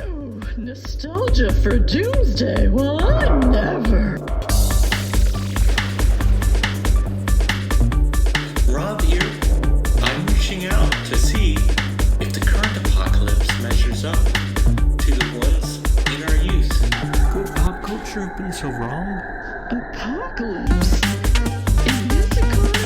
Ooh, nostalgia for Doomsday? Well, I never. Rob here. I'm reaching out to see if the current apocalypse measures up to the ones in our youth. Could pop culture have been so wrong? Apocalypse? In this economy?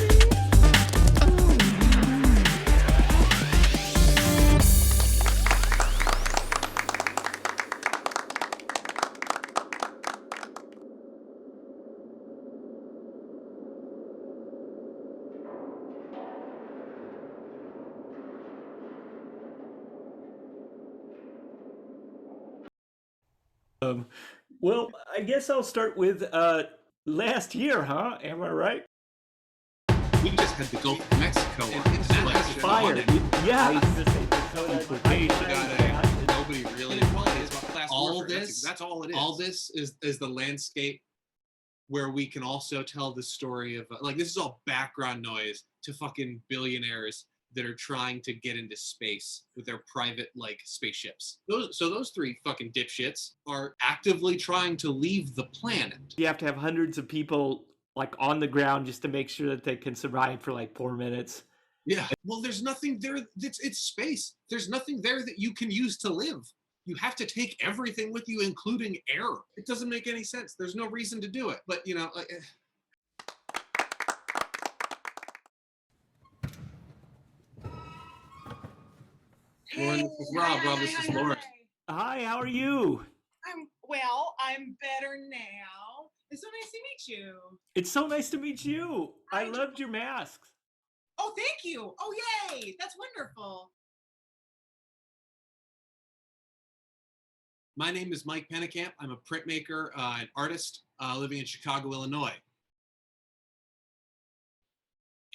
Oh. Well, I guess I'll start with last year, huh? Am I right? We just had the Gulf of Mexico on. Fire. Yeah. Nobody really wants all this. That's all it is. All this is the landscape where we can also tell the story of like this is all background noise to fucking billionaires that are trying to get into space with their private like spaceships. Those three fucking dipshits are actively trying to leave the planet. You have to have hundreds of people like on the ground just to make sure that they can survive for like 4 minutes. Yeah. Well, there's nothing there. It's space. There's nothing there that you can use to live. You have to take everything with you, including air. It doesn't make any sense. There's no reason to do it. But you know. Lauren, this is Rob. Rob, this is Lauren. Hi, how are you? I'm better now. It's so nice to meet you. It's so nice to meet you. I loved your masks. Oh, thank you. Oh, yay. That's wonderful. My name is Mike Pennekamp. I'm a printmaker, an artist living in Chicago, Illinois.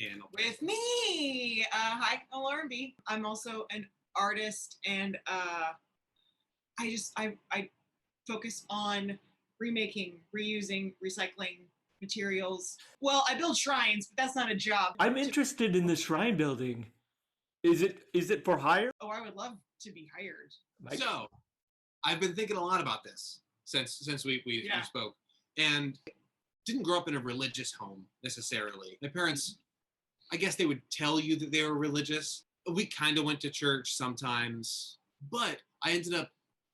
And With me. Hi, I'm Lauren B. I'm also an artist, and I focus on remaking, reusing, recycling materials. Well, I build shrines, but that's not a job. I'm interested in the shrine building. Is it for hire? Oh, I would love to be hired. So, I've been thinking a lot about this since we spoke, and didn't grow up in a religious home necessarily. My parents, I guess they would tell you that they were religious. We kind of went to church sometimes, but I ended up,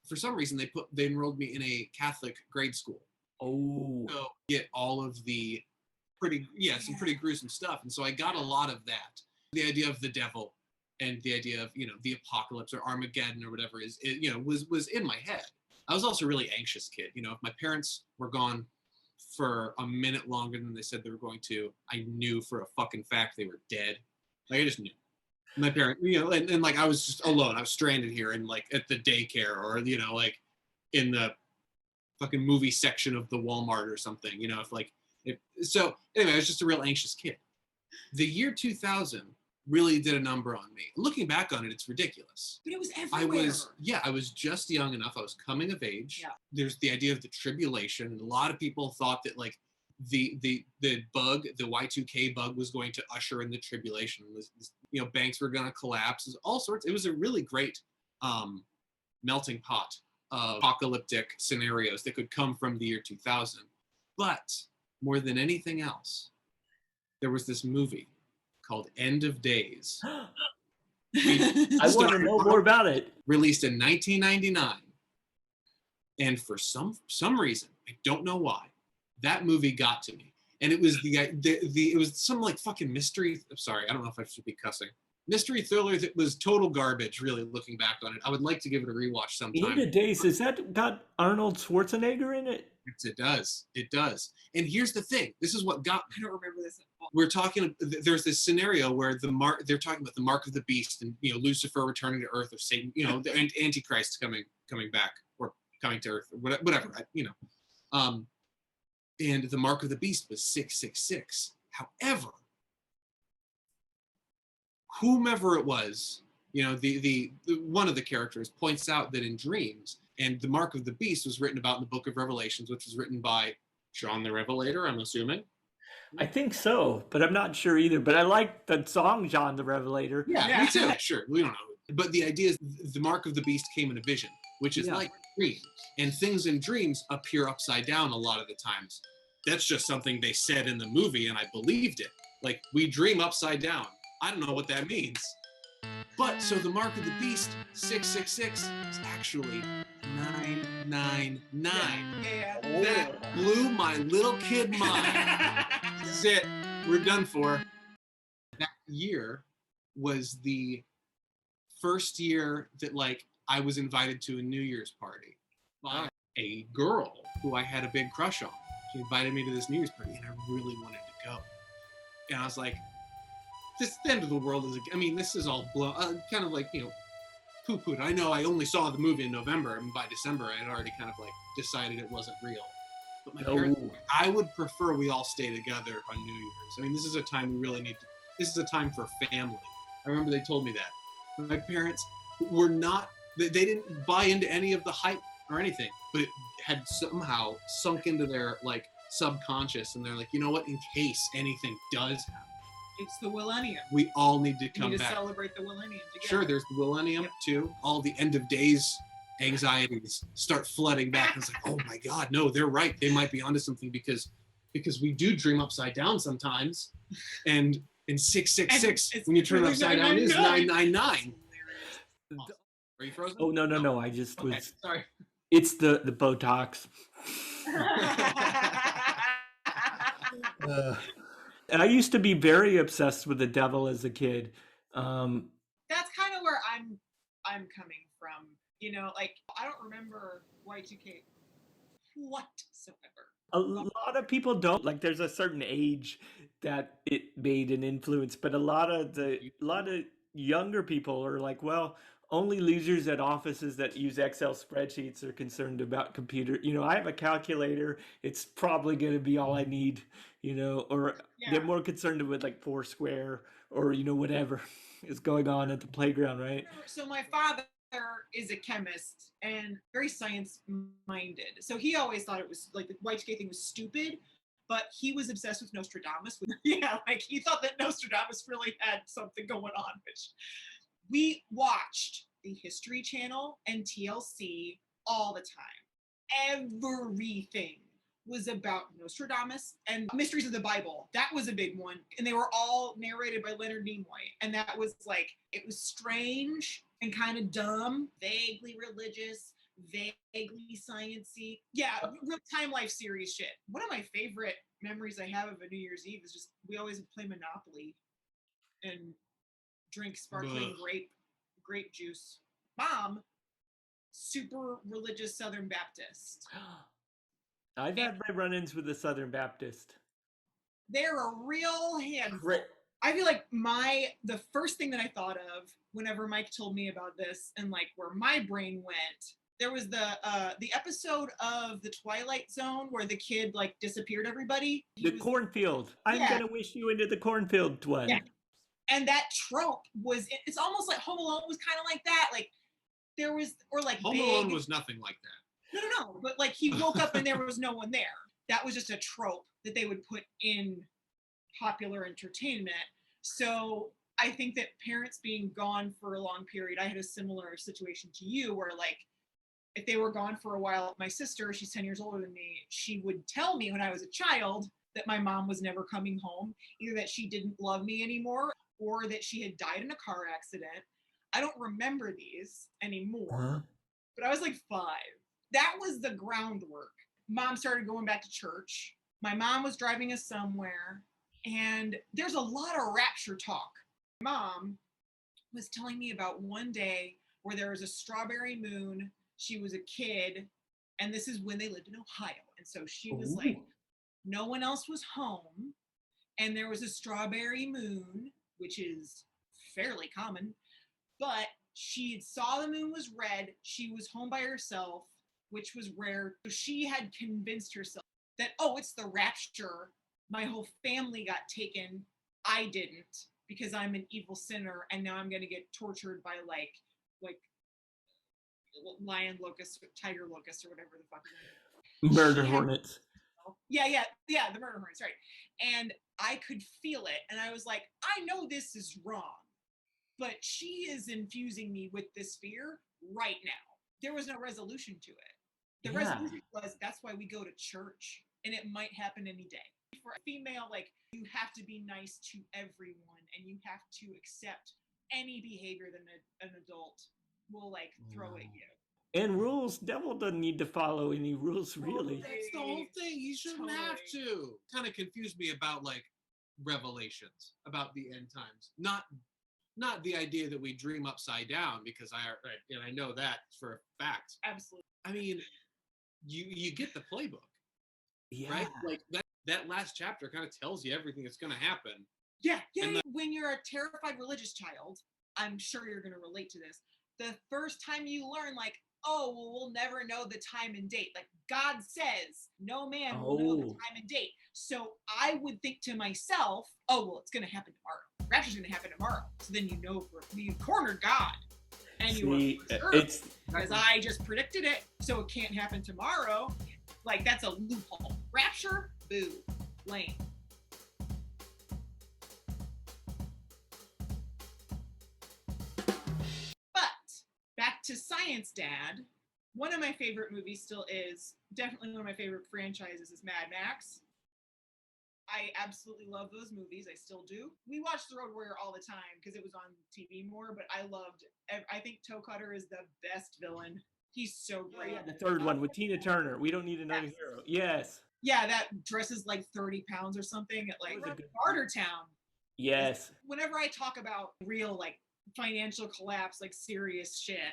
for some reason, they enrolled me in a Catholic grade school. Oh. So get all of the some pretty gruesome stuff. And so I got a lot of that. The idea of the devil and the idea of, the apocalypse or Armageddon or whatever was in my head. I was also a really anxious kid. If my parents were gone for a minute longer than they said they were going to, I knew for a fucking fact they were dead. Like I just knew. My parents, and like I was just alone. I was stranded here and like at the daycare or, like in the fucking movie section of the Walmart or something, so anyway, I was just a real anxious kid. The year 2000 really did a number on me. Looking back on it, it's ridiculous. But it was everywhere. I was just young enough. I was coming of age. Yeah. There's the idea of the tribulation. And a lot of people thought that like the bug, the Y2K bug was going to usher in the tribulation. Banks were going to collapse, all sorts. It was a really great melting pot of apocalyptic scenarios that could come from the year 2000. But more than anything else, there was this movie called End of Days. I want to know more about it. Released in 1999. And for some reason, I don't know why, that movie got to me. And it was it was some like fucking mystery. I'm sorry, I don't know if I should be cussing. Mystery thriller that was total garbage, really, looking back on it. I would like to give it a rewatch sometime. End of Days, has that got Arnold Schwarzenegger in it? It does. It does. And here's the thing. This is what got me. I don't remember this at all. We're talking, there's this scenario where they're talking about the mark of the beast and, Lucifer returning to Earth or Satan, the Antichrist coming back or coming to Earth or whatever, and the mark of the beast was 666. However, whomever it was, the one of the characters points out that in dreams, and the mark of the beast was written about in the book of Revelations, which was written by John the Revelator, I'm assuming. I think so, but I'm not sure either. But I like the song John the Revelator. Yeah, me too. Sure, we don't know. But the idea is the mark of the beast came in a vision, which is like dreams. And things in dreams appear upside down a lot of the times. That's just something they said in the movie, and I believed it. Like, we dream upside down. I don't know what that means. But so the mark of the beast, 666, is actually 999. Yeah. That blew my little kid mind. This is it. We're done for. That year was the first year that, like, I was invited to a New Year's party by a girl who I had a big crush on. She invited me to this New Year's party, and I really wanted to go. And I was like, this the end of the world is, I mean, this is all kind of like, you know, poo-pooed. I know I only saw the movie in November, and by December I had already kind of like decided it wasn't real. But my parents, I would prefer we all stay together on New Year's. I mean, this is a time we really need to, this is a time for family. I remember they told me that. My parents were not, they didn't buy into any of the hype or anything, but it had somehow sunk into their like subconscious, and they're like, you know what, in case anything does happen, It's the millennium. we all need to come We need back. to celebrate the millennium together. Sure, there's the millennium too. All the end of days anxieties start flooding back. It's like, oh my God, no, they're right. They might be onto something because we do dream upside down sometimes, and in 666 when you turn it upside down is 999. Are you frozen? Oh no! I just Okay, was. sorry. It's the Botox. And I used to be very obsessed with the devil as a kid. That's kind of where I'm coming from. You know, like, I don't remember Y2K whatsoever. A lot of people don't. Like, there's a certain age that it made an influence, but a lot of younger people are like, well, only losers at offices that use Excel spreadsheets are concerned about computer. You know, I have a calculator. It's probably going to be all I need, you know, or they're more concerned with like Foursquare or, you know, whatever is going on at the playground, right? So my father is a chemist and very science minded. So he always thought it was like the Y2K thing was stupid, but he was obsessed with Nostradamus. Like he thought that Nostradamus really had something going on, which we watched the History Channel and TLC all the time. Everything was about Nostradamus and Mysteries of the Bible. That was a big one. And they were all narrated by Leonard Nimoy. And that was like, it was strange and kind of dumb, vaguely religious, vaguely sciencey. Yeah, real Time Life series shit. One of my favorite memories I have of a New Year's Eve is just, we always play Monopoly and drink sparkling grape juice. Mom, super religious Southern Baptist. I've had my run-ins with the Southern Baptist. They're a real handful. Great. I feel like the first thing that I thought of whenever Mike told me about this and like where my brain went, there was the episode of The Twilight Zone where the kid like disappeared everybody. Cornfield. I'm gonna wish you into the cornfield one. Yeah. And that trope was, it's almost like Home Alone was kind of like that. Like there was, or like Home Alone was nothing like that. No, but like he woke up and there was no one there. That was just a trope that they would put in popular entertainment. So I think that parents being gone for a long period, I had a similar situation to you where like, if they were gone for a while, my sister, she's 10 years older than me, she would tell me when I was a child that my mom was never coming home, either that she didn't love me anymore or that she had died in a car accident. I don't remember these anymore, but I was like 5. That was the groundwork. Mom started going back to church. My mom was driving us somewhere, and there's a lot of Rapture talk. Mom was telling me about one day where there was a strawberry moon. She was a kid, and this is when they lived in Ohio. And so she was like, no one else was home, and there was a strawberry moon, which is fairly common, but she saw the moon was red. She was home by herself, which was rare. So she had convinced herself that, oh, it's the rapture. My whole family got taken. I didn't, because I'm an evil sinner, and now I'm going to get tortured by like lion locusts, tiger locusts, or whatever the fuck. Murder hornets. the murder hornets, right? And I could feel it, and I was like, I know this is wrong, but she is infusing me with this fear right now. There was no resolution to it. The resolution was, that's why we go to church, and it might happen any day. For a female, like, you have to be nice to everyone, and you have to accept any behavior that an adult will, like, throw at you. And rules, devil doesn't need to follow any rules, really. That's the whole thing. He shouldn't have to. Kind of confused me about, like, revelations about the end times. Not the idea that we dream upside down, because I know that for a fact. Absolutely. I mean, you get the playbook, Yeah. right? Like that last chapter kind of tells you everything that's going to happen. Yeah. When you're a terrified religious child, I'm sure you're going to relate to this. The first time you learn, like, oh, well, we'll never know the time and date. Like, God says, no man will know the time and date. So I would think to myself, oh, well, it's going to happen tomorrow. Rapture's going to happen tomorrow. So then you know you cornered God. And you were because I just predicted it, so it can't happen tomorrow. Like, that's a loophole. Rapture, boo, lame. But back to Science Dad. One of my favorite movies still is, definitely one of my favorite franchises is Mad Max. I absolutely love those movies. I still do. We watched The Road Warrior all the time because it was on TV more, but I think Toe Cutter is the best villain. He's so great. The third one with Tina Turner. We don't need another hero. Yes. Yeah, that dresses like 30 pounds or something at like Bartertown. Yes. Whenever I talk about real like financial collapse, like serious shit,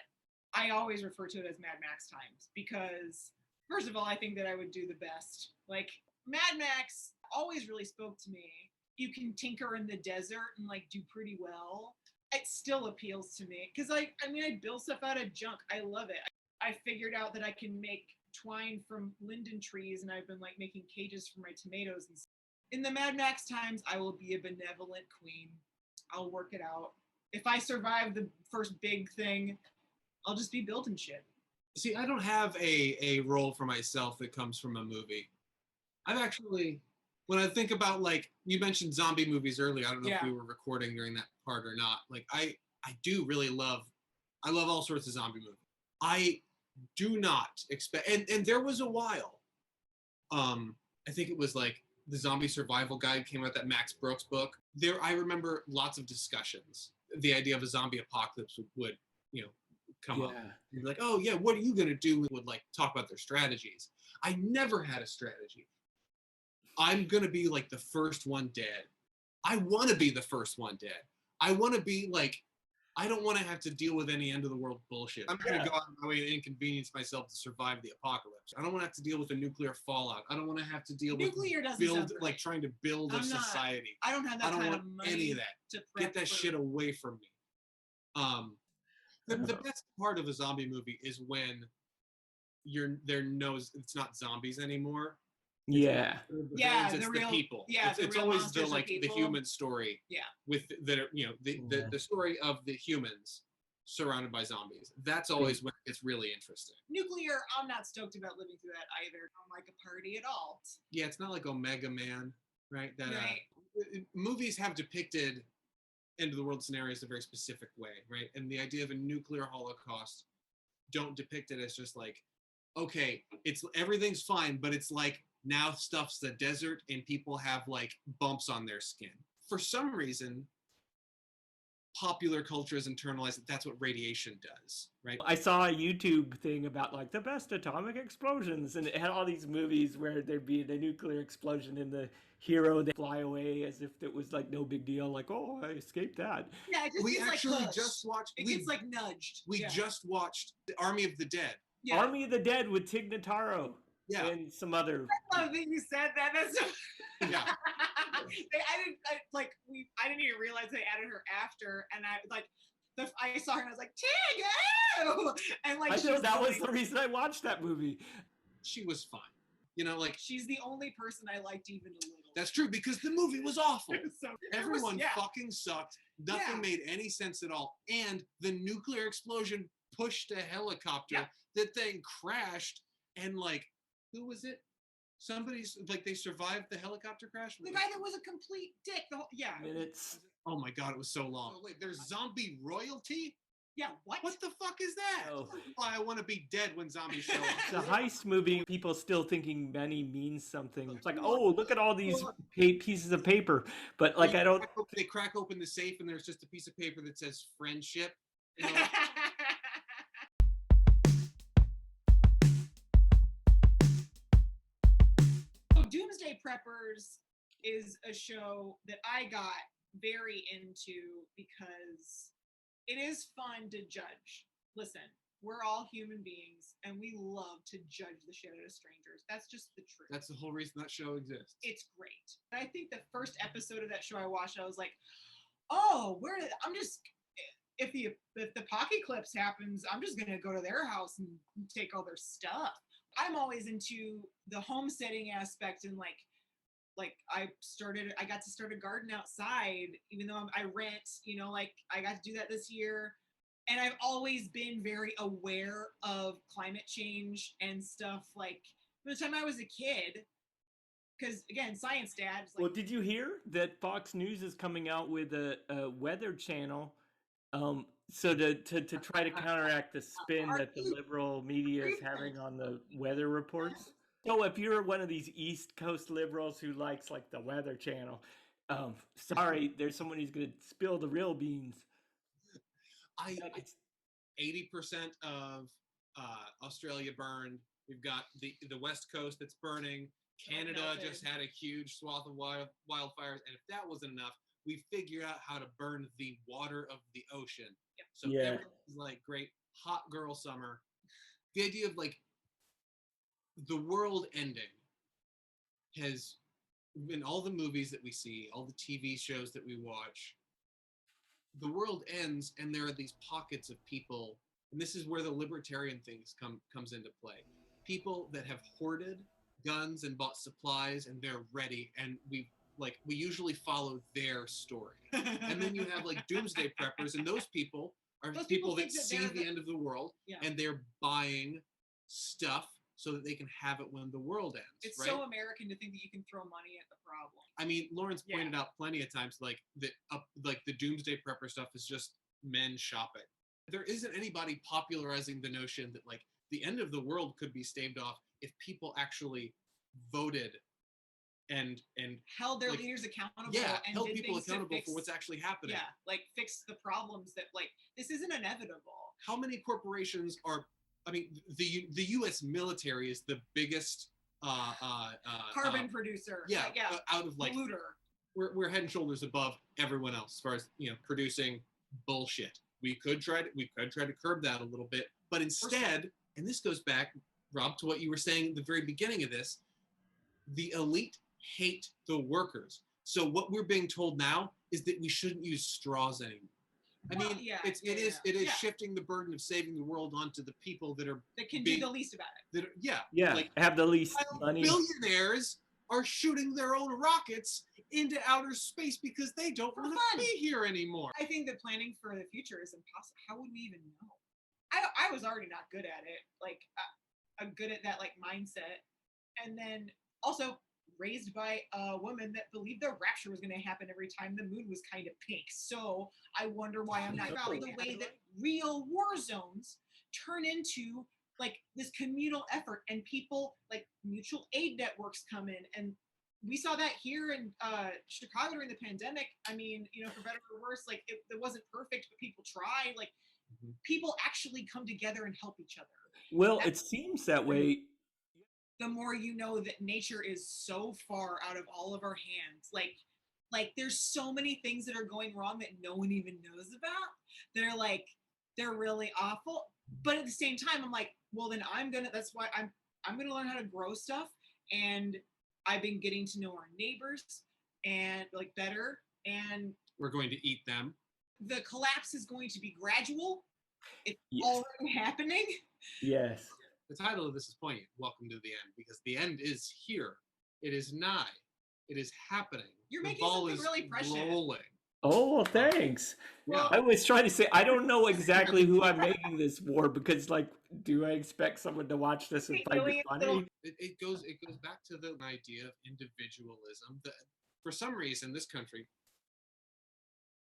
I always refer to it as Mad Max times because, first of all, I think that I would do the best. Like, Mad Max always really spoke to me. You can tinker in the desert and like do pretty well. It still appeals to me because I build stuff out of junk. I love it. I figured out that I can make twine from linden trees, and I've been like making cages for my tomatoes. And in the Mad Max times, I will be a benevolent queen. I'll work it out. If I survive the first big thing, I'll just be building shit. See, I don't have a role for myself that comes from a movie. I've actually, when I think about, like, you mentioned zombie movies earlier. I don't know if we were recording during that part or not. Like, I do really love all sorts of zombie movies. I do not expect, and there was a while, I think it was like the Zombie Survival Guide came out, that Max Brooks book. There, I remember lots of discussions. The idea of a zombie apocalypse would come up. You'd be like, oh yeah, what are you gonna do? We would like talk about their strategies. I never had a strategy. I'm gonna be like the first one dead. I want to be the first one dead. I want to be like, I don't want to have to deal with any end of the world bullshit. I'm going to go out of my way and inconvenience myself to survive the apocalypse. I don't want to have to deal with a nuclear fallout. I don't want to have to deal with trying to build a society. I don't have that kind of money. Any of that. Get that shit away from me. The best part of a zombie movie is when it's not zombies anymore. Yeah. It's the people. Yeah, it's always the human story. Yeah. With the story of the humans surrounded by zombies. That's always when it's really interesting. Nuclear, I'm not stoked about living through that either. I don't like a party at all. Yeah, it's not like Omega Man, right? Movies have depicted end of the world scenarios a very specific way, right? And the idea of a nuclear holocaust, don't depict it as just like, okay, everything's fine, but it's like, now stuff's the desert and people have like bumps on their skin. For some reason, popular culture has internalized that that's what radiation does, right? I saw a YouTube thing about like the best atomic explosions, and it had all these movies where there'd be the nuclear explosion and the hero they fly away as if it was like no big deal, like, oh, I escaped that. Yeah, we actually just watched. It gets like nudged. We just watched The Army of the Dead. Yeah. Army of the Dead with Tig Notaro. Yeah. And some other. I love that you said that. That's so... Yeah. I didn't even realize they added her after, and I saw her and I was like, Tig, ew! And like, I know that was the reason I watched that movie. She was fine. Like, she's the only person I liked even a little. That's true, because the movie was awful. Everyone yeah. fucking sucked. Nothing made any sense at all. And the nuclear explosion pushed a helicopter. Yeah. That thing crashed, and like, who was it? Somebody's like they survived the helicopter crash. The guy that was a complete dick. Minutes. Oh my god, it was so long. Wait, there's zombie royalty? Yeah, what? What the fuck is that? Oh. Why I want to be dead when zombies show up. It's a heist movie. People still thinking money means something. It's like, oh, look at all these pieces of paper. But like, I don't. They crack open the safe and there's just a piece of paper that says friendship. You know? Doomsday Preppers is a show that I got very into because it is fun to judge. Listen, we're all human beings and we love to judge the shit out of strangers. That's just the truth. That's the whole reason that show exists. It's great. And I think the first episode of that show I watched, I was like, oh, if the apocalypse happens, I'm just gonna go to their house and take all their stuff. I'm always into the homesteading aspect and like I got to start a garden outside, even though I rent, like I got to do that this year. And I've always been very aware of climate change and stuff like from the time I was a kid. Because again, science dad. Well, did you hear that Fox News is coming out with a weather channel? So to try to counteract the spin that the liberal media is having on the weather reports. So if you're one of these East Coast liberals who likes like the Weather Channel, sorry, there's someone who's going to spill the real beans. 80% of Australia burned. We've got the West Coast that's burning. Canada just had a huge swath of wildfires, and if that wasn't enough, we figured out how to burn the water of the ocean. Yep. So everything's like great hot girl summer. The idea of like the world ending has in all the movies that we see, all the TV shows that we watch, the world ends and there are these pockets of people, and this is where the libertarian things comes into play. People that have hoarded guns and bought supplies and they're ready, and we usually follow their story. And then you have like Doomsday Preppers, and those people are people that see the end of the world, and they're buying stuff so that they can have it when the world ends. It's right? so American to think that you can throw money at the problem. I mean, Lawrence pointed out plenty of times like the Doomsday Prepper stuff is just men shopping. There isn't anybody popularizing the notion that like the end of the world could be staved off if people actually voted and held their leaders accountable. Yeah, and held did people things accountable to fix, for what's actually happening. Yeah, like fix the problems that like this isn't inevitable. How many corporations are? I mean, the U.S. military is the biggest carbon producer. Yeah, out of like polluter. We're head and shoulders above everyone else as far as producing bullshit. We could try to curb that a little bit, but instead, and this goes back, Rob, to what you were saying at the very beginning of this, the elite hate the workers. So what we're being told now is that we shouldn't use straws anymore. I mean, it is shifting the burden of saving the world onto the people that can do the least about it. Like, have the least money. Billionaires are shooting their own rockets into outer space because they don't want to be here anymore. I think that planning for the future is impossible. How would we even know? I was already not good at it. Like, I'm good at that like mindset, and then also raised by a woman that believed the rapture was going to happen every time the moon was kind of pink. So I wonder why I'm not about the way that real war zones turn into like this communal effort, and people like mutual aid networks come in, and we saw that here in Chicago during the pandemic. I mean, for better or worse, like it wasn't perfect, but people try. Like people actually come together and help each other. Well, it seems that way. The more you know that nature is so far out of all of our hands, like there's so many things that are going wrong that no one even knows about. They're really awful, but at the same time, I'm like, well, then that's why I'm gonna learn how to grow stuff, and I've been getting to know our neighbors and like better, and we're going to eat them. The collapse is going to be gradual. It's already happening. Yes. The title of this is poignant. Welcome to the end, because the end is here. It is nigh. It is happening. You're the making ball something is really precious. rolling. Oh, well, thanks. Yeah. I was trying to say I don't know exactly who I'm making this for because, like, do I expect someone to watch this and find it funny? It goes back to the idea of individualism. That for some reason, this country,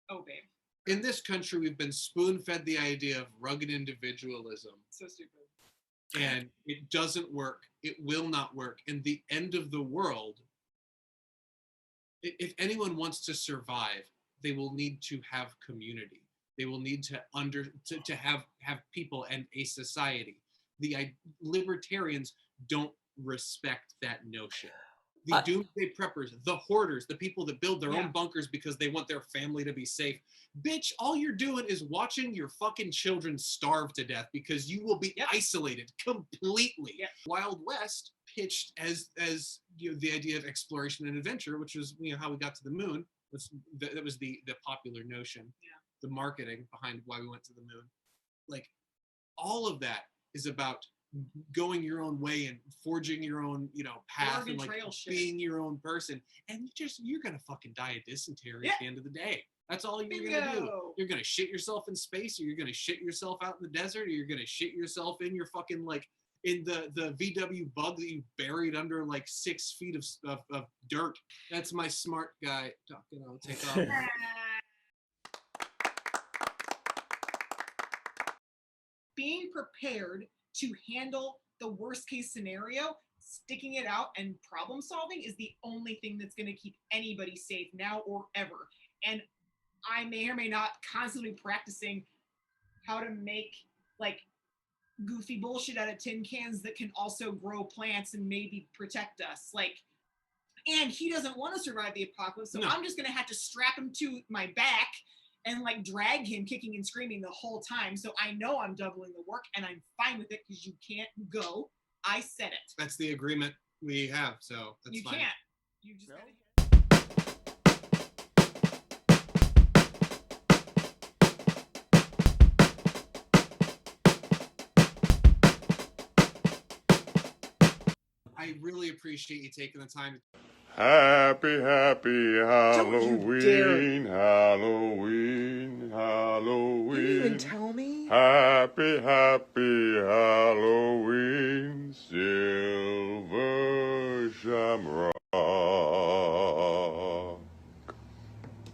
Oh, babe. in this country, we've been spoon-fed the idea of rugged individualism, So stupid. and it doesn't work. It will not work. In the end of the world, if anyone wants to survive, they will need to have community. They will need to have people and a society. The libertarians don't respect that notion. The Doomsday Preppers, the hoarders, the people that build their own bunkers because they want their family to be safe. Bitch, all you're doing is watching your fucking children starve to death because you will be isolated completely. Wild West pitched as the idea of exploration and adventure, which was how we got to the moon. That was the popular notion. The marketing behind why we went to the moon. Like, all of that is about going your own way and forging your own path Oregon and like Trail shit. being your own person, and you're gonna fucking die of dysentery at the end of the day. That's all you're gonna do. You're gonna shit yourself in space, or you're gonna shit yourself out in the desert, or you're gonna shit yourself in your fucking in the VW bug that you buried under like 6 feet of dirt. That's my smart guy talking. I'll take off. Being prepared to handle the worst case scenario, sticking it out and problem solving is the only thing that's going to keep anybody safe now or ever. And I may or may not constantly practicing how to make like goofy bullshit out of tin cans that can also grow plants and maybe protect us. And he doesn't want to survive the apocalypse, so I'm just going to have to strap him to my back and like drag him kicking and screaming the whole time. So I know I'm doubling the work and I'm fine with it because you can't go. I said it. That's the agreement we have, so that's you fine. Can't. You just gotta I really appreciate you taking the time. Happy, happy you Halloween, Halloween, Halloween. You didn't even tell me. Happy, happy Halloween.